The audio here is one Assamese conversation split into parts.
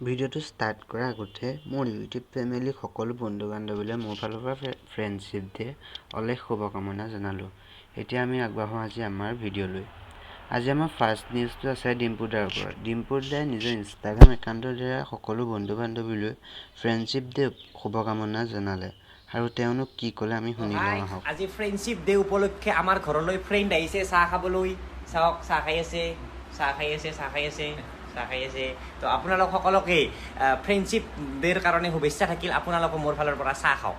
ভিডিঅ'টো ষ্টাৰ্ট কৰাৰ আগতে মোৰ ইউটিউব ফেমিলি সকলো বন্ধু-বান্ধৱীলৈ মোৰ ফালৰ পৰা ফ্ৰেণ্ডশ্বিপ ডে অলেখ শুভকামনা জনালোঁ। এতিয়া আমি আগবাঢ়ো আজি আমাৰ ভিডিঅ'লৈ। আজি আমাৰ ফাৰ্ষ্ট নিউজটো আছে ডিম্পু দাৰ ওপৰত। ডিম্পু দাই নিজৰ ইনষ্টাগ্ৰাম একাউণ্টৰ দ্বাৰা সকলো বন্ধু-বান্ধৱীলৈ ফ্ৰেণ্ডশ্বিপ ডে শুভকামনা জনালে আৰু তেওঁনো কি ক'লে আমি শুনি লওঁ আহক। আজি ফ্ৰেণ্ডশ্বিপ ডে উপলক্ষে আমাৰ ঘৰলৈ ফ্ৰেণ্ড আহিছে চাহ খাবলৈ। চাওক চাহ খাই আছে, চাহ খাই আছে, চাহ খাই আছে, চাহ খাই আছে। তো আপোনালোক সকলোকে ফ্ৰেণ্ডশ্বিপ ডেৰ কাৰণে শুভেচ্ছা থাকিল। আপোনালোকক মোৰ ফালৰ পৰা চাহ খাওক।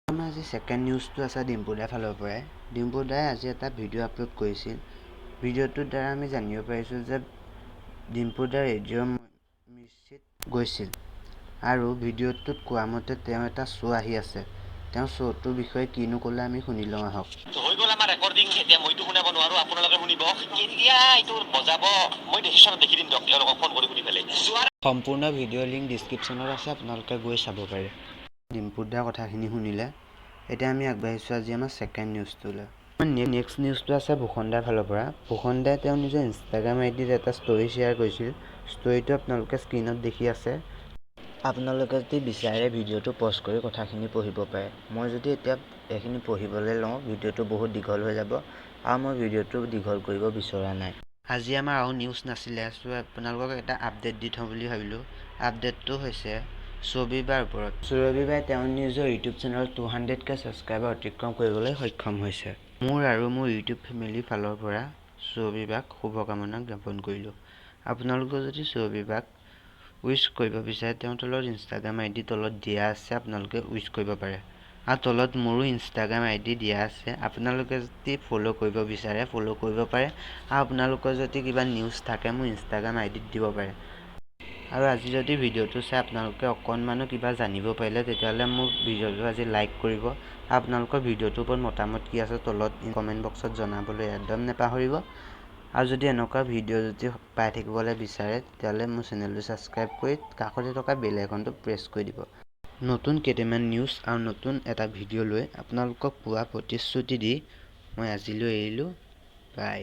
আমাৰ আজি ছেকেণ্ড নিউজটো আছে ডিম্পু দাৰ ফালৰ পৰাই। ডিম্পু দাই আজি এটা ভিডিঅ' আপলোড কৰিছিল। ভিডিঅ'টোৰ দ্বাৰা আমি জানিব পাৰিছোঁ যে ডিম্পু দাই ৰেডিঅ'ৰ মিৰ্চিত গৈছিল আৰু ভিডিঅ'টোত কোৱা মতে তেওঁ এটা শ্ব' আহি আছে। তেওঁ শ্ব'টোৰ বিষয়ে কিনো ক'লে আমি শুনি লওঁ আহক। হৈ গ'ল আমাৰ ৰেকৰ্ডিং। এতিয়া মইতো শুনাব নোৱাৰো, আপোনালোকে শুনিব। কেতিয়া এইটো বজাব মই ডিচিশ্যনত দেখি দিম দিয়ক, তেওঁলোকক ফোন কৰি শুনি পেলাই। সম্পূৰ্ণ ভিডিঅ' লিংক ডিছক্ৰিপশ্যনত আছে, আপোনালোকে গৈ চাব পাৰে। ডিম্পু দাৰ কথাখিনি শুনিলে। এতিয়া আমি আগবাঢ়িছোঁ আজি আমাৰ ছেকেণ্ড নিউজটোলৈ। নেক্সট নিউজটো আছে ভূষণ দাৰ ফালৰ পৰা। ভূষণ দাই তেওঁ নিজৰ ইনষ্টাগ্ৰাম আইডিত এটা ষ্টৰি শ্বেয়াৰ কৰিছিল। ষ্টৰিটো আপোনালোকে স্ক্ৰীণত দেখি আছে। আপোনালোকে যদি বিচাৰে ভিডিঅ'টো পজ কৰি কথাখিনি পঢ়িব পাৰে। মই যদি এতিয়া এইখিনি পঢ়িবলৈ লওঁ ভিডিঅ'টো বহুত দীঘল হৈ যাব আৰু মই ভিডিঅ'টো দীঘল কৰিব বিচৰা নাই। আজি আমাৰ আৰু নিউজ নাছিলে, আপোনালোকক এটা আপডেট দি থওঁ বুলি ভাবিলোঁ। আপডেটটো হৈছে ছবিবাৰ ওপৰত। ছবিবাই তেওঁৰ নিজৰ ইউটিউব চেনেলত 200K ছাবস্ক্ৰাইবাৰ অতিক্ৰম কৰিবলৈ সক্ষম হৈছে। মোৰ আৰু মোৰ ইউটিউব ফেমিলিৰ ফালৰ পৰা ছবিবাক শুভকামনা জ্ঞাপন কৰিলোঁ। আপোনালোকে যদি ছবিবাক উইচ কৰিব বিচাৰে তেওঁৰ তলত ইনষ্টাগ্ৰাম আইডি তলত দিয়া আছে, আপোনালোকে উইচ কৰিব পাৰে। আৰু তলত মোৰো ইনষ্টাগ্ৰাম আইডি দিয়া আছে, আপোনালোকে যদি ফ'ল' কৰিব বিচাৰে ফ'ল' কৰিব পাৰে আৰু আপোনালোকৰ যদি কিবা নিউজ থাকে মোৰ ইনষ্টাগ্ৰাম আইডিত দিব পাৰে। আৰু আজি যদি ভিডিঅ'টো চাই আপোনালোকে অকণমানো কিবা জানিব পাৰিলে তেতিয়াহ'লে মোৰ ভিডিঅ'টো আজি লাইক কৰিব। আপোনালোকৰ ভিডিঅ'টোৰ ওপৰত মতামত কি আছে তলত কমেণ্ট বক্সত জনাবলৈ একদম নাপাহৰিব। আৰু যদি এনেকুৱা ভিডিঅ' যদি পাই থাকিবলৈ বিচাৰে তেতিয়াহ'লে মোৰ চেনেলটো ছাবস্ক্ৰাইব কৰি কাষতে থকা বেল আইকনটো প্ৰেছ কৰি দিব। নতুন কেইটামান নিউজ আৰু নতুন এটা ভিডিঅ' লৈ আপোনালোকক পোৱা প্ৰতিশ্ৰুতি দি মই আজিলৈ এৰিলোঁ। বাই।